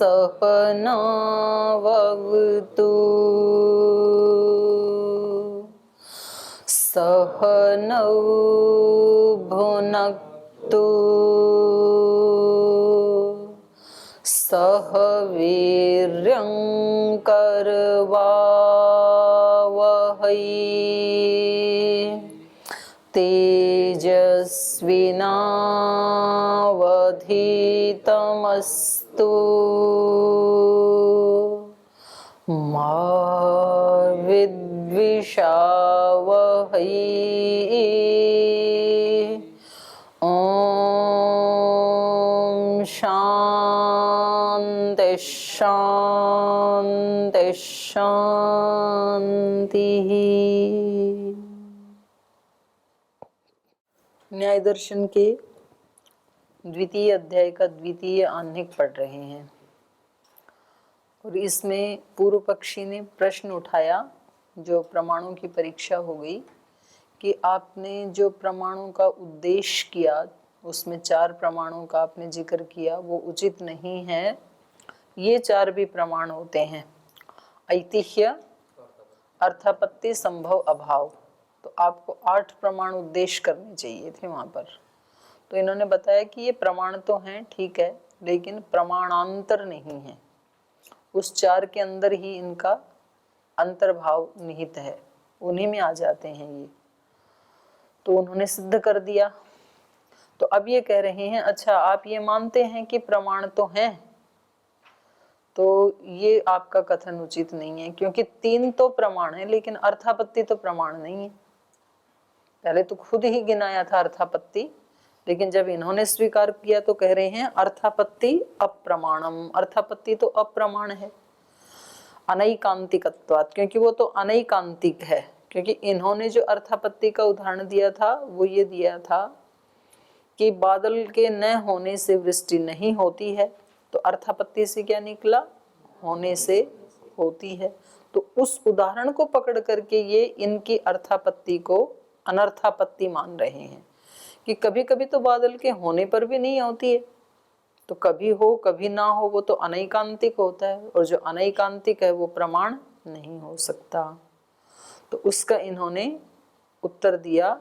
सहनावतु सहनौ भुनक्तु सह वीर्यं करवावहै तेजस्विनावधीतमस्तु मा विद्विषावहै। ओम शांति शांति शांति। न्याय दर्शन के द्वितीय अध्याय का द्वितीय आह्निक पढ़ रहे हैं और इसमें पूर्व पक्षी ने प्रश्न उठाया जो प्रमाणों की परीक्षा हो गई कि आपने जो प्रमाणों का उद्देश्य किया उसमें 4 प्रमाणों का आपने जिक्र किया वो उचित नहीं है। ये 4 भी प्रमाण होते हैं, ऐतिह्य, अर्थापत्ति, संभव, अभाव। तो आपको 8 प्रमाण उद्देश्य करने चाहिए थे वहाँ पर। तो इन्होंने बताया कि ये प्रमाण तो हैं, ठीक है, लेकिन प्रमाणांतर नहीं है। उस 4 के अंदर ही इनका अंतर्भाव निहित है, उन्हीं में आ जाते हैं ये। तो उन्होंने सिद्ध कर दिया। तो अब ये कह रहे हैं अच्छा आप ये मानते हैं कि प्रमाण तो हैं, तो ये आपका कथन उचित नहीं है क्योंकि 3 तो प्रमाण है लेकिन अर्थापत्ति तो प्रमाण नहीं है। पहले तो खुद ही गिनाया था अर्थापत्ति, लेकिन जब इन्होंने स्वीकार किया तो कह रहे हैं अर्थापत्ति अप्रमाणम। अर्थापत्ति तो अप्रमाण है अनैकांतिकत्वात्, क्योंकि वो तो अनैकांतिक है। क्योंकि इन्होंने जो अर्थापत्ति का उदाहरण दिया था वो ये दिया था कि बादल के न होने से वृष्टि नहीं होती है, तो अर्थापत्ति से क्या निकला, होने से होती है। तो उस उदाहरण को पकड़ करके ये इनकी अर्थापत्ति को अनर्थापत्ति मान रहे हैं कि कभी कभी तो बादल के होने पर भी नहीं होती है, तो कभी हो कभी ना हो, वो तो अनैकांतिक होता है और जो अनैकांतिक है वो प्रमाण नहीं हो सकता। तो उसका इन्होंने उत्तर दिया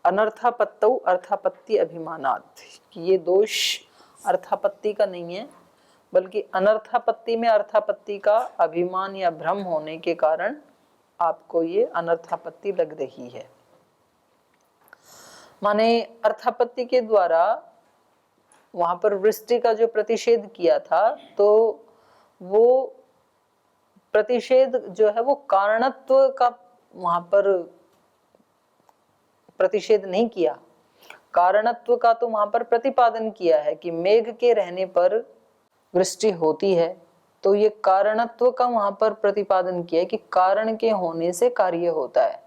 अनर्थापत्तौ अर्थापत्ति अभिमानात्, कि ये दोष अर्थापत्ति का नहीं है बल्कि अनर्थापत्ति में अर्थापत्ति का अभिमान या भ्रम होने के कारण आपको ये अनर्थापत्ति लग रही है। माने अर्थापत्ति के द्वारा वहां पर वृष्टि का जो प्रतिषेध किया था, तो वो प्रतिषेध जो है वो कारणत्व का वहां पर प्रतिषेध नहीं किया, कारणत्व का तो वहां पर प्रतिपादन किया है कि मेघ के रहने पर वृष्टि होती है। तो ये कारणत्व का वहां पर प्रतिपादन किया है कि कारण के होने से कार्य होता है।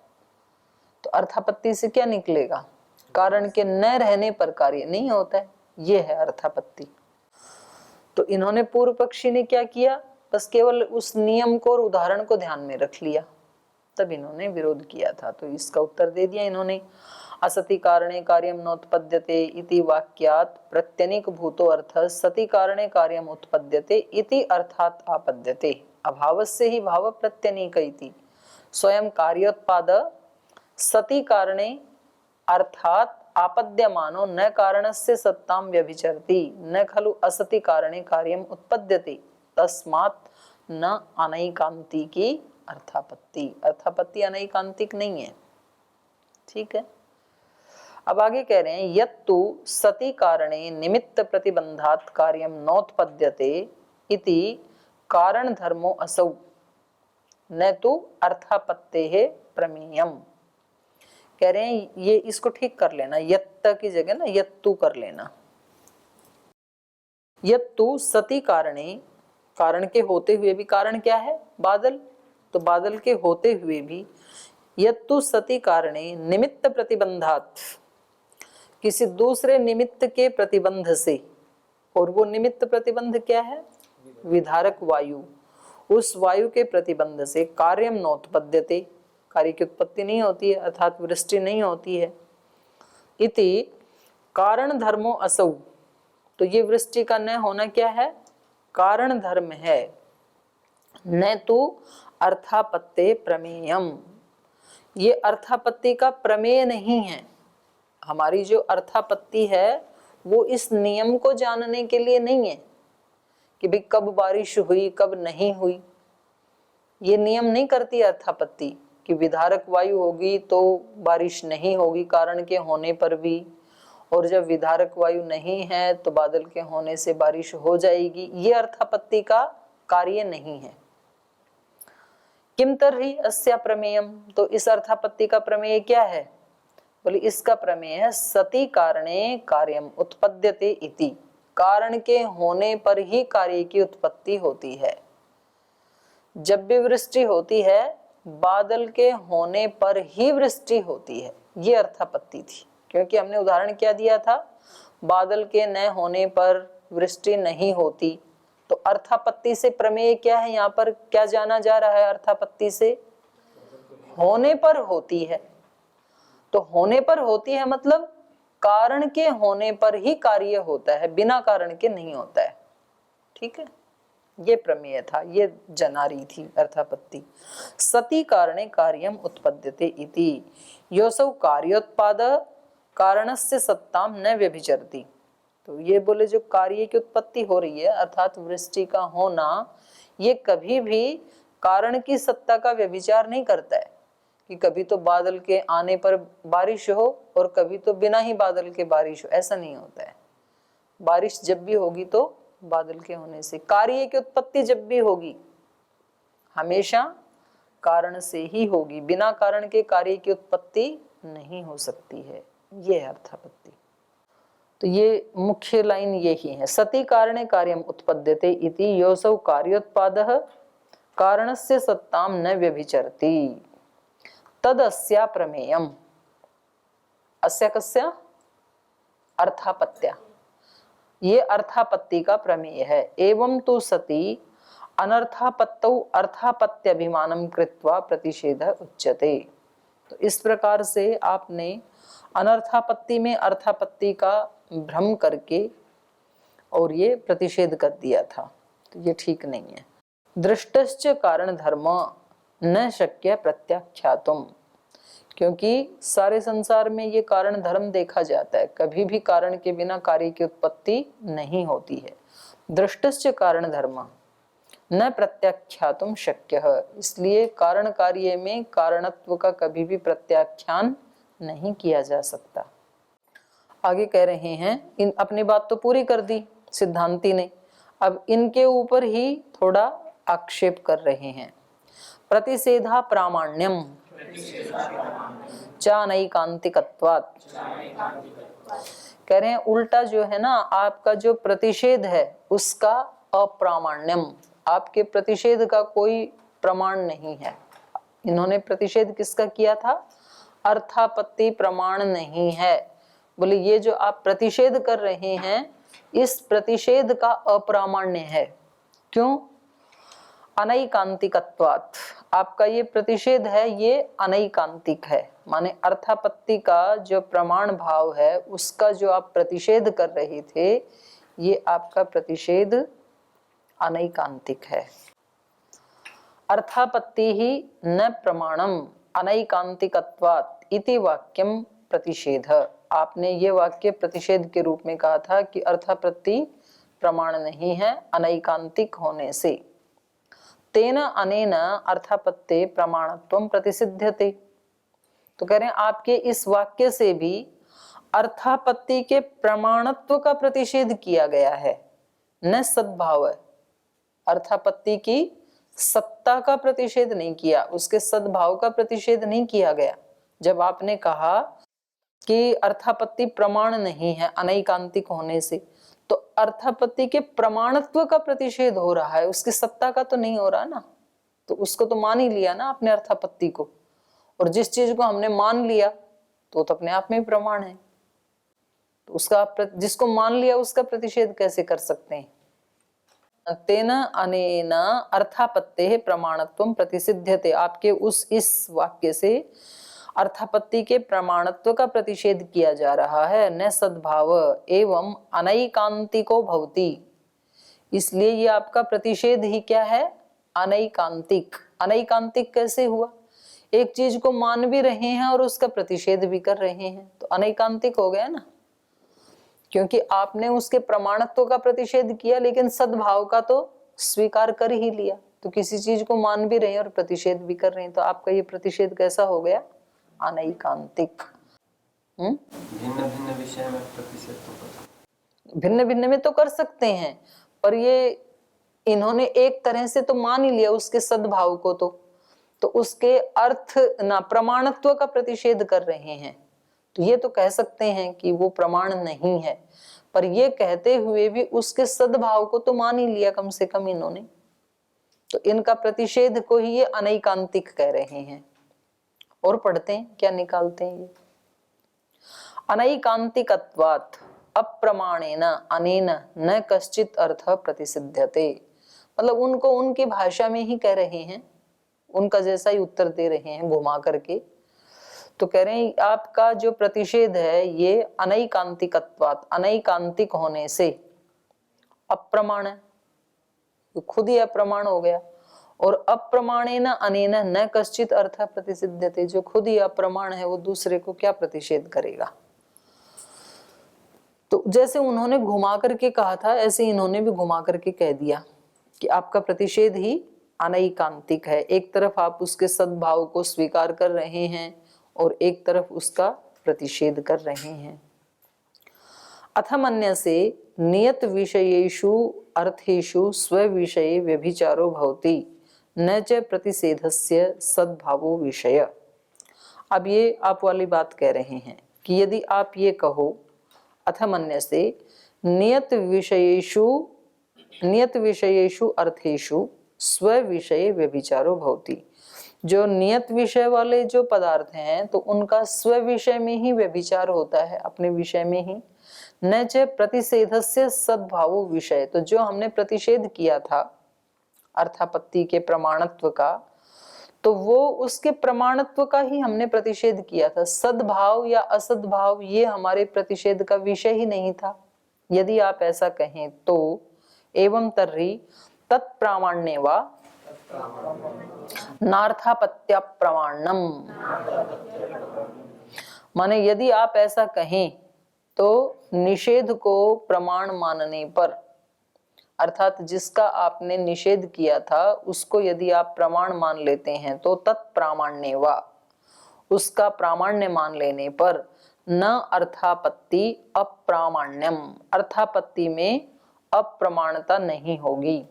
तो अर्थापत्ति से क्या निकलेगा, कारण के न रहने पर कार्य नहीं होता है, ये है अर्थापत्ति। तो इन्होंने पूर्व पक्षी ने क्या किया, बस केवल उस नियम को और उदाहरण को ध्यान में रख लिया, तब इन्होंने विरोध किया था। तो इसका उत्तर दे दिया इन्होंने असति कारणे कार्यम नोत्पद्यते इति वाक्यात् प्रत्यनिक भूतो अर्थ सति कारणे कार्यम उत्पद्यते इति अर्थात् आपद्यते। अभावस्य ही भाव प्रत्यनिक इति स्वयं कार्योत्पाद सति कारणे अर्थात् आपद्यमानो न कारणस्य सत्तां व्यभिचरति न खलु असति कारणे कार्यम उत्पद्यते तस्मात् न अनैकांतिकी अर्थापत्ति। अर्थापत्ति अनैकांतिक नहीं है, ठीक है। अब आगे कह रहे हैं यत्तु सति कारणे निमित्त प्रतिबंधात् कार्यम नोत्पद्यते इति कारण धर्मो असौ न तो अर्थापत्तेः प्रमेयम। कह रहे हैं ये इसको ठीक कर लेना, यत्त की जगह ना यत्तु कर लेना। यत्तु सति कारणे, कारण के होते हुए भी, कारण क्या है, बादल, तो बादल के होते हुए भी यत्तु सति कारणे निमित्त प्रतिबंधात्, किसी दूसरे निमित्त के प्रतिबंध से, और वो निमित्त प्रतिबंध क्या है, विधारक वायु, उस वायु के प्रतिबंध से कार्यम नोत्पद्यते, कार्य की उत्पत्ति नहीं होती है अर्थात वृष्टि नहीं होती है। इति कारण धर्मो असौ, तो ये वृष्टि का न होना क्या है, कारण धर्म है, न तो अर्थापत्ते प्रमेयम। ये अर्थापत्ति का प्रमेय नहीं है। हमारी जो अर्थापत्ति है वो इस नियम को जानने के लिए नहीं है कि भाई कब बारिश हुई कब नहीं हुई। ये नियम नहीं करती अर्थापत्ति कि विधारक वायु होगी तो बारिश नहीं होगी कारण के होने पर भी, और जब विधारक वायु नहीं है तो बादल के होने से बारिश हो जाएगी। ये अर्थापत्ति का कार्य नहीं है। किम तर्हि अस्या प्रमेयम, तो इस अर्थापत्ति का प्रमेय क्या है? बोले इसका प्रमेय है सति कारणे कार्यम उत्पद्यते इति। कारण के होने पर ही कार्य की उत्पत्ति होती है। जब भी वृष्टि होती है बादल के होने पर ही वृष्टि होती है, ये अर्थापत्ति थी। क्योंकि हमने उदाहरण क्या दिया था, बादल के न होने पर वृष्टि नहीं होती। तो अर्थापत्ति से प्रमेय क्या है? यहाँ पर क्या जाना जा रहा है? अर्थापत्ति से होने पर होती है। तो होने पर होती है मतलब कारण के होने पर ही कार्य होता है, बिना कारण के नहीं होता है। ठीक है, ये प्रमेय था, ये जना रही थी अर्थापत्ति। सति कारणे कार्यम उत्पद्यते इति योसौ कार्योत्पाद कारणस्य सत्ताम न व्यभिचरति। तो ये बोले जो कार्य की उत्पत्ति हो रही है अर्थात वृष्टि का होना, ये कभी भी कारण की सत्ता का व्यभिचार नहीं करता है कि कभी तो बादल के आने पर बारिश हो और कभी तो बिना ही बादल के बारिश हो, ऐसा नहीं होता है। बारिश जब भी होगी तो बादल के होने से, कार्य की उत्पत्ति जब भी होगी हमेशा कारण से ही होगी, बिना कारण के कार्य की उत्पत्ति नहीं हो सकती है। ये है अर्थापत्ति। तो ये मुख्य लाइन यही है, सति कारणे कार्यम उत्पद्यते इति योसौ कार्योत्पादः कारणस्य सत्ताम न व्यभिचरति तदस्या प्रमेयम। अस्या कस्या? अर्थापत्या। ये अर्थापत्ति का प्रमेय है। एवं तो सति अनर्थापत्तौ अर्थापत्याभिमानं कृत्वा प्रतिषेधः उच्यते। तो इस प्रकार से आपने अनर्थापत्ति में अर्थापत्ति का भ्रम करके और ये प्रतिषेध कर दिया था, तो ये ठीक नहीं है। दृष्टश्च कारण धर्म न शक्य प्रत्याख्यातुम, क्योंकि सारे संसार में ये कारण धर्म देखा जाता है, कभी भी कारण के बिना कार्य की उत्पत्ति नहीं होती है। दृष्टश्च कारण धर्म न प्रत्याख्यातुम शक्य, इसलिए कारण कार्य में कारणत्व का कभी भी प्रत्याख्यान नहीं किया जा सकता। आगे कह रहे हैं, इन अपनी बात तो पूरी कर दी सिद्धांती ने, अब इनके ऊपर ही थोड़ा आक्षेप कर रहे हैं। प्रतिषेधा प्रामाण्यम चानैकांतिकत्वात्, कह रहे हैं उल्टा जो है ना आपका जो प्रतिषेध है उसका अप्रामाण्यम, आपके प्रतिषेध का कोई प्रमाण नहीं है। इन्होंने प्रतिषेध किसका किया था? अर्थापत्ति प्रमाण नहीं है। बोले ये जो आप प्रतिषेध कर रहे हैं इस प्रतिषेध का अप्रामाण्य है। क्यों? अनैकांतिकत्वात्, आपका ये प्रतिषेध है ये अनैकांतिक है, माने अर्थापत्ति का जो प्रमाण भाव है उसका जो आप प्रतिषेध कर रहे थे ये आपका प्रतिषेध अनैकांतिक है। अर्थापत्ति ही न प्रमाणम अनैकांतिकत्वात् इति वाक्यम प्रतिषेध। आपने ये वाक्य प्रतिषेध के रूप में कहा था कि अर्थापत्ति प्रमाण नहीं है अनैकांतिक होने से। तेन अनेन अर्थापत्ते प्रमाणत्वं प्रतिसिध्यते, तो कह रहे हैं आपके इस वाक्य से भी अर्थापत्ति के प्रमाणत्व का प्रतिषेध किया गया है, न सद्भाव। अर्थापत्ति की सत्ता का प्रतिषेध नहीं किया, उसके सद्भाव का प्रतिषेध नहीं किया गया। जब आपने कहा कि अर्थापत्ति प्रमाण नहीं है अनैकांतिक होने से, तो अर्थापत्ति के प्रमाणत्व का प्रतिषेध हो रहा है, उसकी सत्ता का तो नहीं हो रहा ना। तो उसको तो मान ही लिया ना आपने अर्थापत्ति को, और जिस चीज को हमने मान लिया तो अपने आप में प्रमाण है। तो उसका जिसको मान लिया उसका प्रतिषेध कैसे कर सकते हैं? तेन अनेन अर्थापत्ते प्रमाणत्वं प्रतिसिध्यते, आपके उस इस वाक्य से अर्थापत्ति के प्रमाणत्व का प्रतिषेध किया जा रहा है। न सद्भाव एवं अनैकांतिको भवति, इसलिए ये आपका प्रतिषेध ही क्या है, अनैकांतिक। अनैकांतिक कैसे हुआ, एक चीज को मान भी रहे हैं और उसका प्रतिषेध भी कर रहे हैं, तो अनैकांतिक हो गया ना, क्योंकि आपने उसके प्रमाणत्व का प्रतिषेध किया लेकिन सद्भाव का तो स्वीकार कर ही लिया। तो किसी चीज को मान भी रहे हैं और प्रतिषेध भी कर रहे हैं, तो आपका ये प्रतिषेध कैसा हो गया, अनैकांतिक। भिन्न भिन्न विषय में प्रतिषेध तो भिन्न भिन्न में तो कर सकते हैं, पर ये इन्होंने एक तरह से तो मान ही लिया उसके सद्भाव को, तो उसके अर्थ ना प्रमाणत्व का प्रतिषेध कर रहे हैं। तो ये तो कह सकते हैं कि वो प्रमाण नहीं है, पर ये कहते हुए भी उसके सद्भाव को तो मान ही लिया कम से कम इन्होंने, तो इनका प्रतिषेध को ही ये अनैकांतिक कह रहे हैं। और पढ़ते हैं क्या निकालते हैं ये, अनैकांतिकत्वात् अप्रमाणेन अनेन न कश्चित अर्थ प्रतिसिध्यते। मतलब उनको उनकी भाषा में ही कह रहे हैं, उनका जैसा ही उत्तर दे रहे हैं घुमा करके। तो कह रहे हैं आपका जो प्रतिषेध है ये अनैकांतिकत्वात्, अनैकांतिक होने से, अप्रमाण है, खुद ही अप्रमाण हो गया, और अप्रमाणेन अनेन न कश्चित अर्थ प्रतिसिध्यते, जो खुद ही अप्रमाण है वो दूसरे को क्या प्रतिषेध करेगा। तो जैसे उन्होंने घुमा करके कहा था ऐसे इन्होंने भी घुमा करके कह दिया कि आपका प्रतिषेध ही अनैकांतिक है। एक तरफ आप उसके सद्भाव को स्वीकार कर रहे हैं और एक तरफ उसका प्रतिषेध कर रहे हैं। अथमन्य से नियत विषयेषु अर्थेषु स्व-विषये व्यभिचारो भवति न च प्रतिषेधस्य सद्भावो विषय। अब ये आप वाली बात कह रहे हैं कि यदि आप ये कहो अथमन्य से नियत विषयेषु अर्थेषु स्व विषय व्यभिचारो भवति, जो नियत विषय वाले जो पदार्थ हैं तो उनका स्व विषय में ही व्यभिचार होता है, अपने विषय में ही। न च प्रतिषेधस्य सद्भावो विषय, तो जो हमने प्रतिषेध किया था अर्थापत्ति के प्रमाणत्व का, तो वो उसके प्रमाणत्व का ही हमने प्रतिषेध किया था। सद्भाव या असद्भाव ये हमारे प्रतिषेध का विषय ही नहीं था। यदि आप ऐसा कहें तो एवं तर्हि तत्प्रामाण्ये वा नार्थापत्य प्रमाणम, माने यदि आप ऐसा कहें तो निषेध को प्रमाण मानने पर, अर्थात जिसका आपने निषेध किया था उसको यदि आप प्रमाण मान लेते हैं तो तत्प्रामाण्ये वा, उसका प्रामाण्य मान लेने पर न अर्थापत्ति अप्रामाण्यम, अर्थापत्ति में अप्रमाणता नहीं होगी।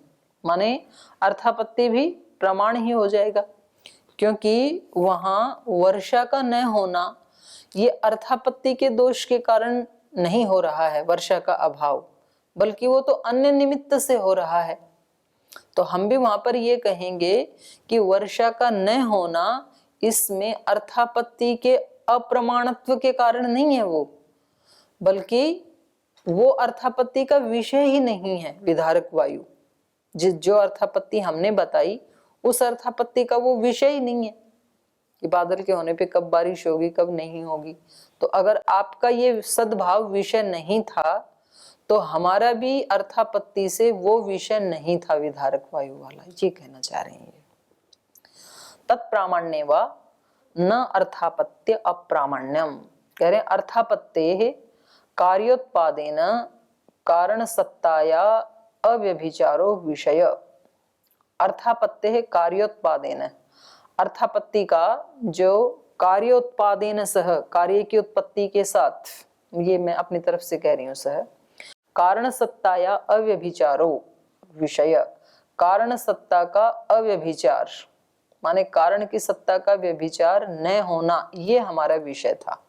माने अर्थापत्ति भी प्रमाण ही हो जाएगा, क्योंकि वहां वर्षा का न होना ये अर्थापत्ति के दोष के कारण नहीं हो रहा है, वर्षा का अभाव, बल्कि वो तो अन्य निमित्त से हो रहा है। तो हम भी वहां पर ये कहेंगे कि वर्षा का न होना इसमें अर्थापत्ति के अप्रमाणत्व के कारण नहीं है वो, बल्कि वो अर्थापत्ति का विषय ही नहीं है। विधारक वायु जो अर्थापत्ति हमने बताई उस अर्थापत्ति का वो विषय ही नहीं है कि बादल के होने पे कब बारिश होगी कब नहीं होगी। तो अगर आपका ये सद्भाव विषय नहीं था तो हमारा भी अर्थापत्ति से वो विषय नहीं था, विधारक वायु वाला, ये कहना चाह रहे हैं। तत्प्रामाण्ये वा न अर्थापत्य अप्रामाण्यम, कह रहे अर्थापत्ते कार्योत्पादेन कारण सत्ताया अव्यभिचारो विषय। अर्थापत्ते कार्योत्पादेन, अर्थापत्ति का जो कार्योत्पादेन सह, कार्य की उत्पत्ति के साथ, ये मैं अपनी तरफ से कह रही हूं, सह कारण सत्ताया अव्यभिचारो विषय, कारण सत्ता का अव्यभिचार माने कारण की सत्ता का व्यभिचार न होना, ये हमारा विषय था।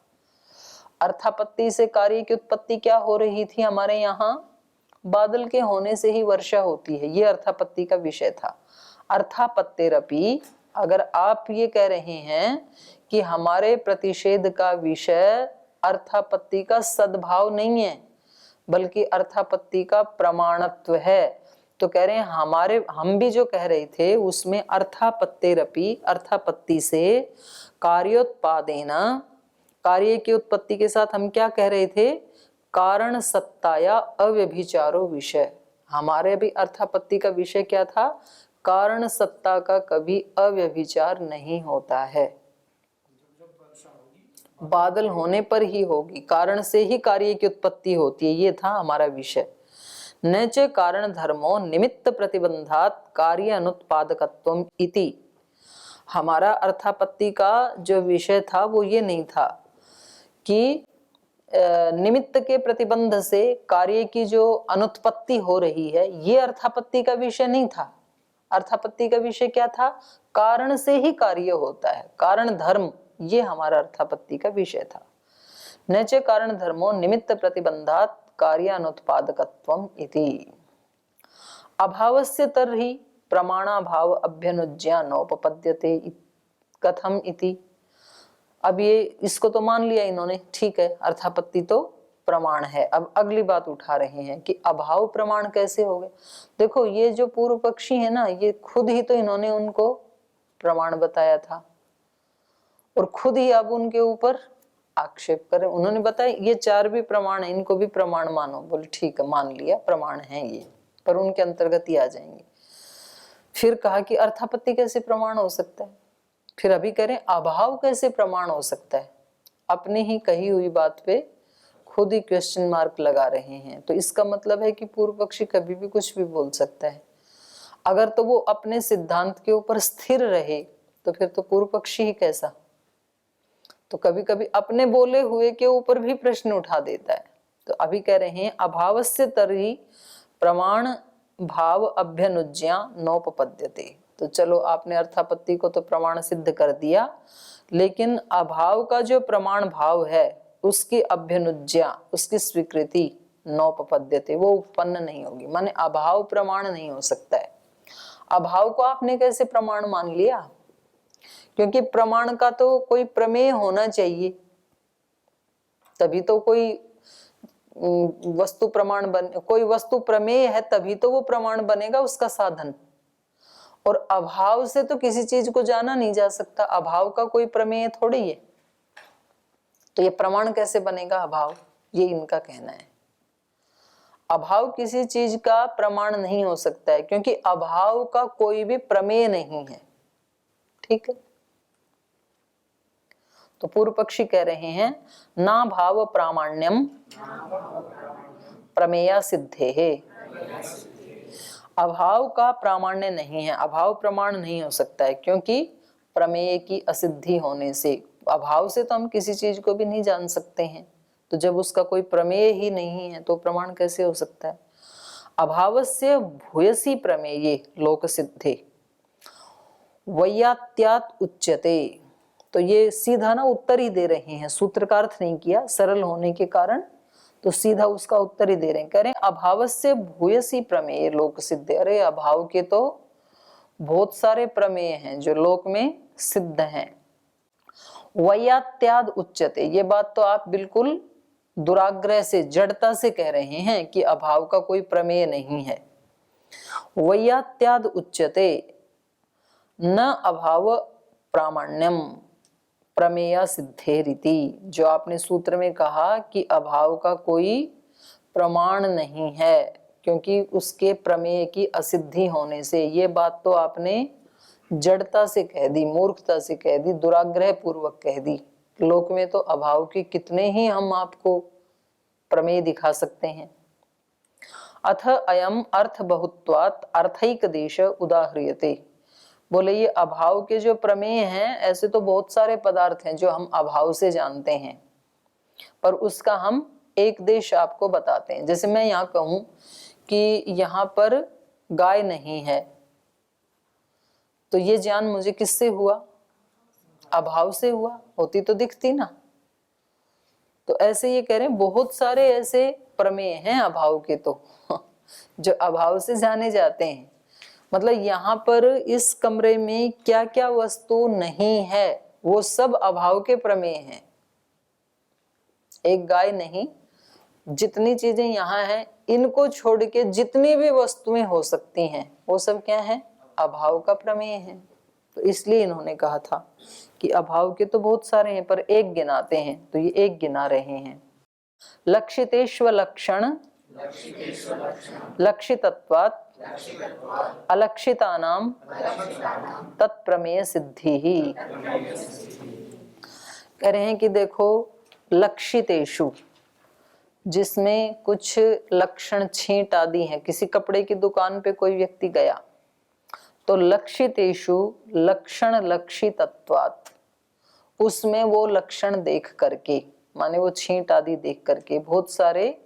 अर्थापत्ति से कार्य की उत्पत्ति क्या हो रही थी हमारे यहाँ, बादल के होने से ही वर्षा होती है, ये अर्थापत्ति का विषय था। अर्थापत्तेरपि, अगर आप ये कह रहे हैं कि हमारे प्रतिषेध का विषय अर्थापत्ति का सद्भाव नहीं है बल्कि अर्थापत्ति का प्रमाणत्व है, तो कह रहे हैं हम भी जो कह रहे थे उसमें अर्थापत्तेरपि, अर्थापत्ति से कार्योत्पादेन, कार्य की उत्पत्ति के साथ हम क्या कह रहे थे, कारण सत्ताया अव्यभिचारो विषय, हमारे भी अर्थापत्ति का विषय क्या था? कारण सत्ता का कभी अव्यभिचार नहीं होता है, बादल होने पर ही होगी, कारण से ही कार्य की उत्पत्ति होती है, ये था हमारा विषय। न च कारण धर्मो निमित्त प्रतिबंधात कार्य अनुत्पादकत्वम इति। हमारा अर्थापत्ति का जो विषय था वो ये नहीं था कि निमित्त के प्रतिबंध से कार्य की जो अनुत्पत्ति हो रही है, ये अर्थापत्ति का विषय नहीं था। अर्थापत्ति का विषय क्या था? कारण से ही कार्य होता है, कारण धर्म, ये हमारा अर्थापत्ति का विषय था। न च कारण धर्मो निमित्त प्रतिबंधात कार्य अनुत्पादकत्वम इति। अभावस्य तर्हि प्रमाणाभाव अभ्यनुज्ञा नोपपद्यते कथम इति। अब ये इसको तो मान लिया इन्होंने, ठीक है, अर्थापत्ति तो प्रमाण है। अब अगली बात उठा रहे हैं कि अभाव प्रमाण कैसे हो गए। देखो ये जो पूर्व पक्षी है ना, ये खुद ही तो इन्होंने उनको प्रमाण बताया था और खुद ही अब उनके ऊपर आक्षेप करें। उन्होंने बताया ये चार भी प्रमाण है, इनको भी प्रमाण मानो। बोले ठीक है, मान लिया प्रमाण है ये, पर उनके अंतर्गत ही आ जाएंगे। फिर कहा कि अर्थापत्ति कैसे प्रमाण हो सकता है। फिर अभी करें अभाव कैसे प्रमाण हो सकता है। अपने ही कही हुई बात पे खुद ही क्वेश्चन मार्क लगा रहे हैं। तो इसका मतलब है कि पूर्व पक्षी कभी भी कुछ भी बोल सकता है। अगर तो वो अपने सिद्धांत के ऊपर स्थिर रहे तो फिर तो पूर्व पक्षी ही कैसा। तो कभी कभी अपने बोले हुए के ऊपर भी प्रश्न उठा देता है। तो अभी कह रहे हैं अभावस्य तर्हि प्रमाण भाव अभ्यनुज्ञा नोपपद्यते। तो चलो आपने अर्थापत्ति को तो प्रमाण सिद्ध कर दिया, लेकिन अभाव का जो प्रमाण भाव है उसकी अभ्यनुज्ञा, उसकी स्वीकृति नोपपद्यते, वो उत्पन्न नहीं होगी। माने अभाव प्रमाण नहीं हो सकता है। अभाव को आपने कैसे प्रमाण मान लिया? क्योंकि प्रमाण का तो कोई प्रमेय होना चाहिए, तभी तो कोई वस्तु प्रमाण कोई वस्तु प्रमेय है तभी तो वो प्रमाण बनेगा, उसका साधन। और अभाव से तो किसी चीज को जाना नहीं जा सकता, अभाव का कोई प्रमेय थोड़ी है। तो ये प्रमाण कैसे बनेगा अभाव, ये इनका कहना है। अभाव किसी चीज का प्रमाण नहीं हो सकता है, क्योंकि अभाव का कोई भी प्रमेय नहीं है। ठीक है, तो पूर्व पक्षी कह रहे हैं ना भाव प्रामाण्यम प्रमेय सिद्धे है। अभाव का प्रामाण्य नहीं है, अभाव प्रमाण नहीं हो सकता है, क्योंकि प्रमेय की असिद्धि होने से। अभाव से तो हम किसी चीज को भी नहीं जान सकते हैं, तो जब उसका कोई प्रमेय ही नहीं है तो प्रमाण कैसे हो सकता है। अभावस्य भूयसी प्रमेये लोक सिद्धे वैयात्यात् उच्यते। तो ये सीधा ना उत्तर ही दे रहे हैं, सूत्र का अर्थ नहीं किया, सरल होने के कारण तो सीधा उसका उत्तर ही दे रहे हैं। कह रहे हैं अभावस्य भूयसी प्रमेय लोक सिद्ध। अरे अभाव के तो बहुत सारे प्रमेय हैं जो लोक में सिद्ध हैं। वैयात्याद उच्यते, ये बात तो आप बिल्कुल दुराग्रह से, जड़ता से कह रहे हैं कि अभाव का कोई प्रमेय नहीं है। वैयात्याद उच्यते न अभाव प्रामाण्यम प्रमेय सिद्धे रीति। जो आपने सूत्र में कहा कि अभाव का कोई प्रमाण नहीं है क्योंकि उसके प्रमेय की असिद्धि होने से, ये बात तो आपने जड़ता से कह दी, मूर्खता से कह दी, दुराग्रह पूर्वक कह दी। लोक में तो अभाव के कितने ही हम आपको प्रमेय दिखा सकते हैं। अथ अयम अर्थ बहुत्वात् अर्थैक देश उदाह्रियते। बोले ये अभाव के जो प्रमेय हैं, ऐसे तो बहुत सारे पदार्थ हैं जो हम अभाव से जानते हैं, पर उसका हम एक देश आपको बताते हैं। जैसे मैं यहाँ कहूं कि यहाँ पर गाय नहीं है, तो ये ज्ञान मुझे किससे हुआ? अभाव से हुआ, होती तो दिखती ना। तो ऐसे ये कह रहे हैं बहुत सारे ऐसे प्रमेय हैं अभाव के तो जो अभाव से जाने जाते हैं। मतलब यहाँ पर इस कमरे में क्या क्या वस्तु नहीं है वो सब अभाव के प्रमेय हैं। एक गाय नहीं, जितनी चीजें यहाँ हैं इनको छोड़ के जितनी भी वस्तुएं हो सकती हैं वो सब क्या है? अभाव का प्रमेय है। तो इसलिए इन्होंने कहा था कि अभाव के तो बहुत सारे हैं पर एक गिनाते हैं, तो ये एक गिना रहे हैं। लक्षितेश्व लक्षण लक्षितत्वात् अलक्षितानां तत्प्रमेय सिद्धि ही। कह रहे हैं कि देखो, लक्षितेषु, जिसमें कुछ लक्षण छींट आदि हैं, किसी कपड़े की दुकान पे कोई व्यक्ति गया तो लक्षितेषु लक्षण लक्षितत्वात्, उसमें वो लक्षण देख करके, माने वो छींट आदि देख करके, बहुत सारे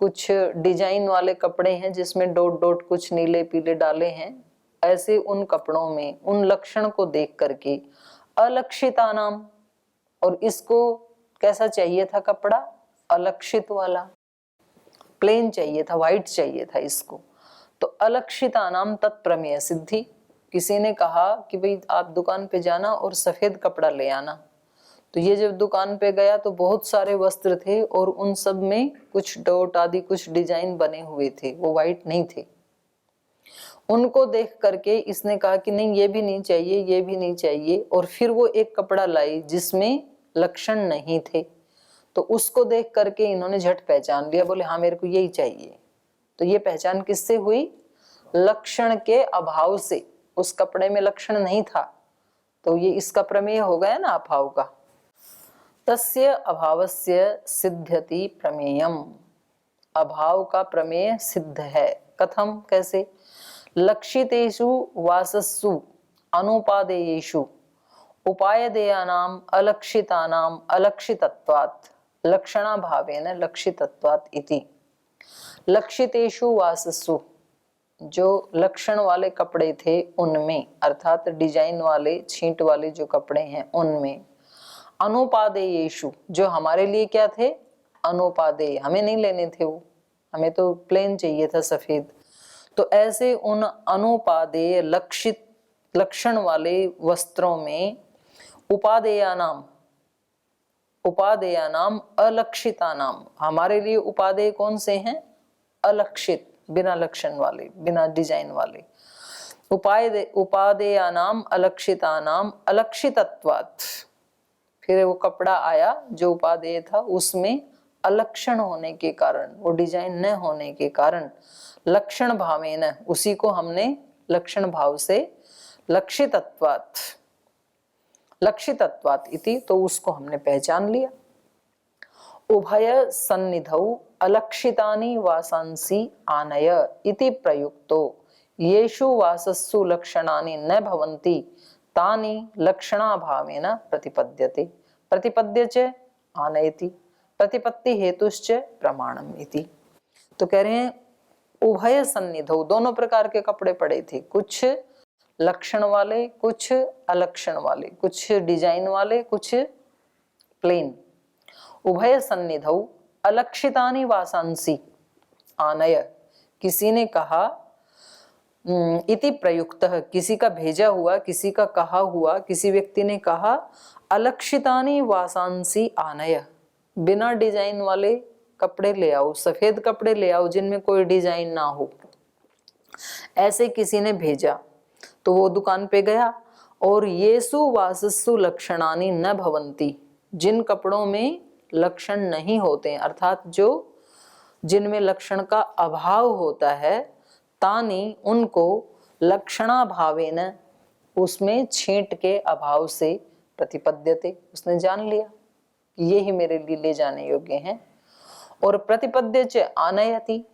कुछ डिजाइन वाले कपड़े हैं जिसमें डॉट डॉट कुछ नीले पीले डाले हैं, ऐसे उन कपड़ों में उन लक्षण को देख करके अलक्षितानाम, और इसको कैसा चाहिए था कपड़ा, अलक्षित वाला, प्लेन चाहिए था, व्हाइट चाहिए था इसको, तो अलक्षितानाम तत्प्रमेय सिद्धि। किसी ने कहा कि भाई आप दुकान पे जाना और सफेद कपड़ा ले आना, तो ये जब दुकान पे गया तो बहुत सारे वस्त्र थे और उन सब में कुछ डॉट आदि कुछ डिजाइन बने हुए थे, वो व्हाइट नहीं थे। उनको देख करके इसने कहा कि नहीं ये भी नहीं चाहिए, ये भी नहीं चाहिए, और फिर वो एक कपड़ा लाई जिसमें लक्षण नहीं थे, तो उसको देख करके इन्होंने झट पहचान लिया, बोले हाँ मेरे को यही चाहिए। तो ये पहचान किससे हुई, लक्षण के अभाव से, उस कपड़े में लक्षण नहीं था, तो ये इसका प्रमेय हो गया ना अभाव का। तस्य अभावस्य सिद्ध्यति प्रमेयम, अभाव का प्रमेय सिद्ध है। कथम, कैसे, लक्षितेषु वासस्सु अनुपादेयेषु उपायदेयानाम अलक्षितानाम अलक्षितत्वात् लक्षणाभावेन लक्षितत्वात् इति। लक्षितेषु वासस्सु, जो लक्षण वाले कपड़े थे उनमें, अर्थात डिजाइन वाले छींट वाले जो कपड़े हैं उनमें, अनुपादेयेषु, जो हमारे लिए क्या थे, अनुपादेय, हमें नहीं लेने थे वो, हमें तो प्लेन चाहिए था सफेद, तो ऐसे उन अनुपादेय लक्षित लक्षण वाले वस्त्रों में उपादेयानाम, उपादेयानाम अलक्षितानाम, हमारे लिए उपादेय कौन से हैं, अलक्षित, बिना लक्षण वाले, बिना डिजाइन वाले, उपादेयानाम अलक्षितानाम अलक्षितत्वात्, फिर वो कपड़ा आया जो उपादेय था उसमें अलक्षण होने के कारण, वो डिजाइन न होने के कारण, लक्षण भावेन, उसी को हमने लक्षण भाव से लक्षितत्वात्, लक्षितत्वात् इति, तो उसको हमने पहचान लिया। उभय सन्निधौ अलक्षितानि वासांसि आनय इति प्रयुक्तो येषु वासस्सु लक्षणानि न भवन्ति तानि लक्षणाभावेन प्रतिपद्यते, प्रतिपद्य च आनयति, प्रतिपत्ति हेतुश्च प्रमाणम इति। तो कह रहे हैं उभय सन्निधौ, दोनों प्रकार के कपड़े पड़े थे, कुछ लक्षण वाले कुछ अलक्षण वाले, कुछ डिजाइन वाले कुछ प्लेन। उभय सन्निधौ अलक्षितानि वासांसि आनय, किसी ने कहा इति प्रयुक्तः, किसी का भेजा हुआ, किसी का कहा हुआ, किसी व्यक्ति ने कहा अलक्षितानि वासांसि आनय, बिना डिजाइन वाले कपड़े ले आओ, सफेद कपड़े ले आओ जिनमें कोई डिजाइन ना हो, ऐसे किसी ने भेजा। तो वो दुकान पे गया और येसु वासस्सु लक्षणानि न भवन्ति, जिन कपड़ों में लक्षण नहीं होते, अर्थात जो जिनमें लक्षण का अभाव होता है, तानी, उनको लक्षणाभावेन, उसमें छींट के अभाव से प्रतिपद्यते, उसने जान लिया कि ये ही मेरे लिए ले जाने योग्य हैं, और प्रतिपद्य च आनयति,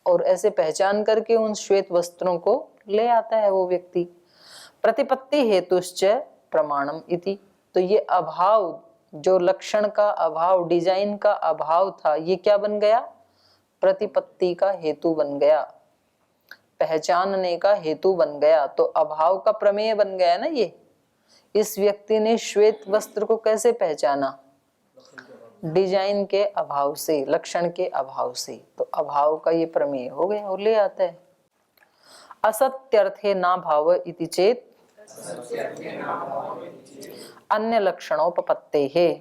और ऐसे पहचान करके उन श्वेत वस्त्रों को ले आता है वो व्यक्ति। प्रतिपत्ति हेतुश्च प्रमाणम इति, तो ये अभाव, जो लक्षण का अभाव, डिजाइन का अभाव था, ये क्या बन गया, प्रतिपत्ति का हेतु बन गया, पहचानने का हेतु बन गया, तो अभाव का प्रमेय बन गया ना ये। इस व्यक्ति ने श्वेत वस्त्र को कैसे पहचाना, डिजाइन के अभाव से, लक्षण के अभाव से, तो अभाव का ये प्रमेय हो गया और ले आता है। असत्यर्थे ना भाव इति चेत अन्य लक्षणोपपत्ते है।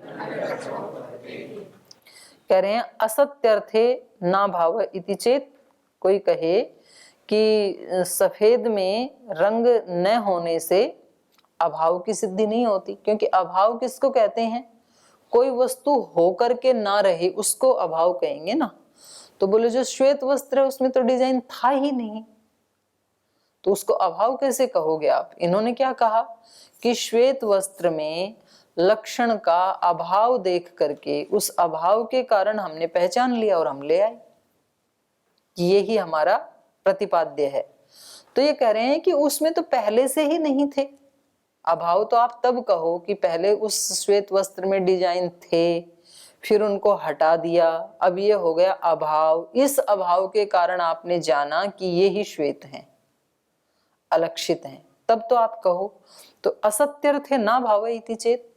कह रहे हैं असत्यर्थे ना भाव इति चेत, कोई कहे कि सफेद में रंग न होने से अभाव की सिद्धि नहीं होती, क्योंकि अभाव किसको कहते हैं, कोई वस्तु होकर के ना रहे उसको अभाव कहेंगे ना। तो बोले जो श्वेत वस्त्र है उसमें तो डिजाइन था ही नहीं, तो उसको अभाव कैसे कहोगे आप? इन्होंने क्या कहा कि श्वेत वस्त्र में लक्षण का अभाव देख करके उस अभाव के कारण हमने पहचान लिया और हम ले आए, यही हमारा प्रतिपाद्य है। तो ये कह रहे हैं कि उसमें तो पहले से ही नहीं थे। अभाव तो आप तब कहो कि पहले उस श्वेत वस्त्र में डिजाइन थे, फिर उनको हटा दिया, अब ये हो गया अभाव। इस अभाव के कारण आपने जाना कि ये ही श्वेत हैं, अलक्षित हैं, तब तो आप कहो। तो असत्यर्थे ना भाव इति चेत,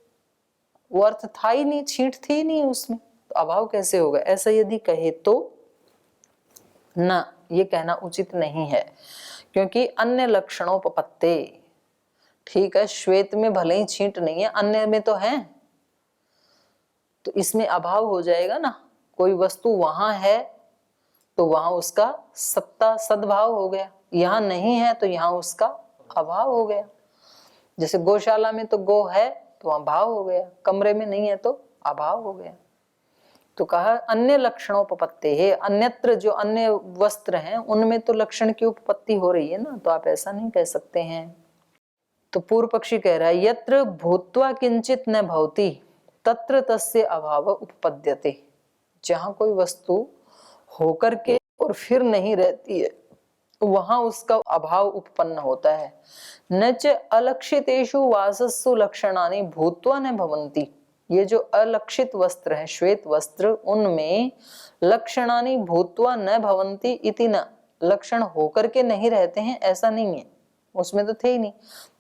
वो अर्थ था ही नहीं, छींट थी नहीं उसमें, तो अभाव कैसे होगा? ऐसा यदि कहे तो ना, ये कहना उचित नहीं है, क्योंकि अन्य लक्षणोपपत्ते, ठीक है श्वेत में भले ही छींट नहीं है, अन्य में तो है, तो इसमें अभाव हो जाएगा ना। कोई वस्तु वहां है तो वहां उसका सत्ता सद्भाव हो गया, यहां नहीं है तो यहां उसका अभाव हो गया। जैसे गौशाला में तो गौ है तो वहां भाव हो गया, कमरे में नहीं है तो अभाव हो गया। तो कहा अन्य लक्षणोपपत्ति है, अन्यत्र जो अन्य वस्त्र हैं उनमें तो लक्षण की उपपत्ति हो रही है ना, तो आप ऐसा नहीं कह सकते हैं। तो पूर्व पक्षी कह रहा है यत्र भूत्वा किंचित न भवति तत्र तस्य अभाव उपपद्यते, जहां कोई वस्तु होकर के और फिर नहीं रहती है वहां उसका अभाव उत्पन्न होता है। न च अलक्षितेषु वासस्सु लक्षणानि भूत्वा न भवन्ति, ये जो अलक्षित वस्त्र है श्वेत वस्त्र, उनमें लक्षणानि भूत्वा न भवन्ति इति न, लक्षण होकर के नहीं रहते हैं ऐसा नहीं है, उसमें तो थे ही नहीं।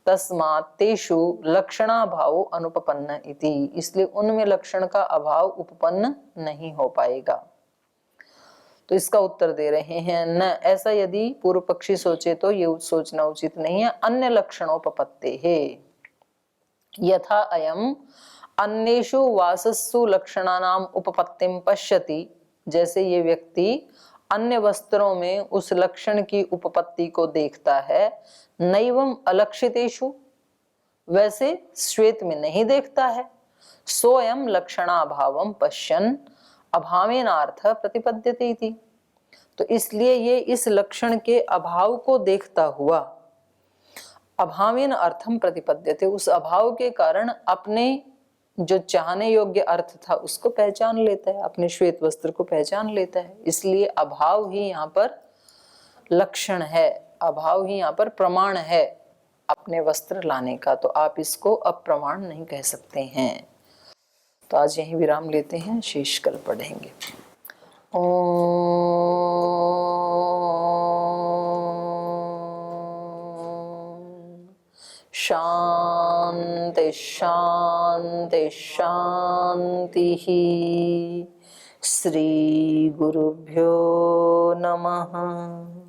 तस्मात् तेषु लक्षणाभावो अनुपपन्न इति, इसलिए उनमें लक्षण का अभाव उपपन्न नहीं हो पाएगा। तो इसका उत्तर दे रहे हैं न, ऐसा यदि पूर्व पक्षी सोचे तो ये सोचना उचित नहीं है। अन्य लक्षणोपपत्ते है यथा अयम अन्येषु वासस्सु लक्षणानाम उपपत्तिम पश्यति, जैसे ये व्यक्ति अन्य वस्त्रों में उस लक्षण की उपपत्ति को देखता है। नैवम अलक्षितेषु, वैसे श्वेत में नहीं देखता है। सोयम लक्षणाभावम पश्यन् अभावेनार्थ प्रतिपद्यते इति, तो इसलिए ये इस लक्षण के अभाव को देखता हुआ अभावेन अर्थम प्रतिपद्यते, उस अभाव के कारण अपने जो चाहने योग्य अर्थ था उसको पहचान लेता है, अपने श्वेत वस्त्र को पहचान लेता है। इसलिए अभाव ही यहाँ पर लक्षण है, अभाव ही यहाँ पर प्रमाण है अपने वस्त्र लाने का, तो आप इसको अप्रमाण नहीं कह सकते हैं। तो आज यहीं विराम लेते हैं, शेष कल पढ़ेंगे। शांति शांति शांति। श्री गुरुभ्यो नमः।